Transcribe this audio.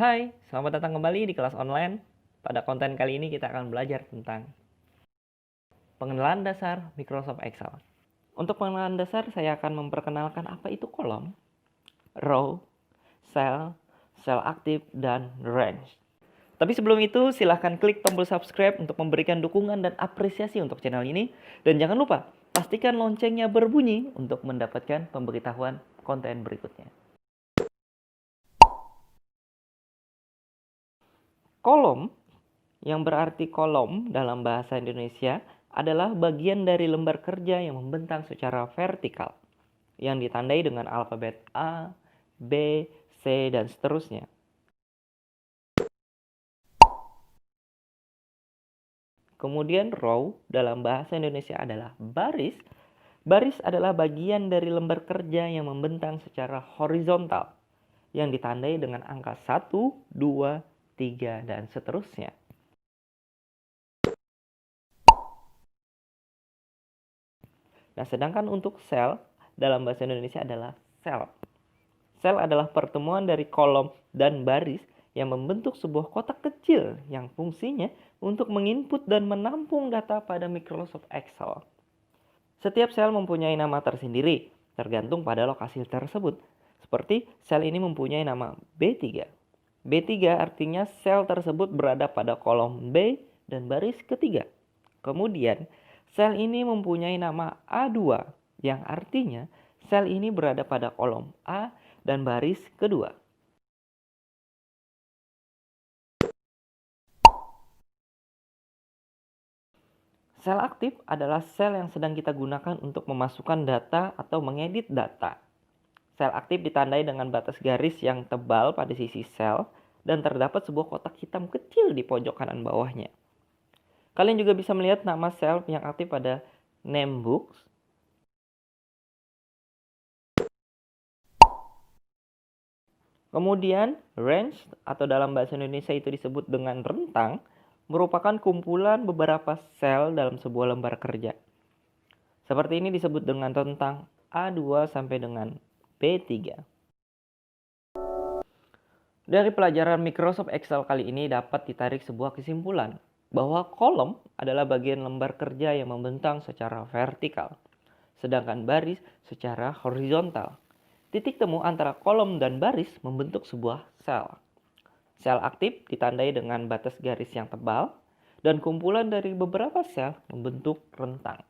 Hai, selamat datang kembali di kelas online. Pada konten kali ini kita akan belajar tentang pengenalan dasar Microsoft Excel. Untuk pengenalan dasar, saya akan memperkenalkan apa itu kolom, row, cell, cell aktif, dan range. Tapi sebelum itu, silahkan klik tombol subscribe untuk memberikan dukungan dan apresiasi untuk channel ini. Dan jangan lupa, pastikan loncengnya berbunyi untuk mendapatkan pemberitahuan konten berikutnya. Kolom, yang berarti kolom dalam bahasa Indonesia, adalah bagian dari lembar kerja yang membentang secara vertikal, yang ditandai dengan alfabet A, B, C, dan seterusnya. Kemudian row dalam bahasa Indonesia adalah baris. Baris adalah bagian dari lembar kerja yang membentang secara horizontal, yang ditandai dengan angka 1, 2, 3, dan seterusnya. Nah, sedangkan untuk sel dalam bahasa Indonesia adalah sel. Sel adalah pertemuan dari kolom dan baris yang membentuk sebuah kotak kecil yang fungsinya untuk menginput dan menampung data pada Microsoft Excel. Setiap sel mempunyai nama tersendiri, tergantung pada lokasi tersebut. Seperti sel ini mempunyai nama B3. B3 artinya sel tersebut berada pada kolom B dan baris ketiga. Kemudian, sel ini mempunyai nama A2, yang artinya sel ini berada pada kolom A dan baris kedua. Sel aktif adalah sel yang sedang kita gunakan untuk memasukkan data atau mengedit data. Sel aktif ditandai dengan batas garis yang tebal pada sisi sel dan terdapat sebuah kotak hitam kecil di pojok kanan bawahnya. Kalian juga bisa melihat nama sel yang aktif pada name books. Kemudian range atau dalam bahasa Indonesia itu disebut dengan rentang, merupakan kumpulan beberapa sel dalam sebuah lembar kerja. Seperti ini disebut dengan rentang A2 sampai dengan B3. Dari pelajaran Microsoft Excel kali ini dapat ditarik sebuah kesimpulan bahwa kolom adalah bagian lembar kerja yang membentang secara vertikal, sedangkan baris secara horizontal. Titik temu antara kolom dan baris membentuk sebuah sel. Sel aktif ditandai dengan batas garis yang tebal, dan kumpulan dari beberapa sel membentuk rentang.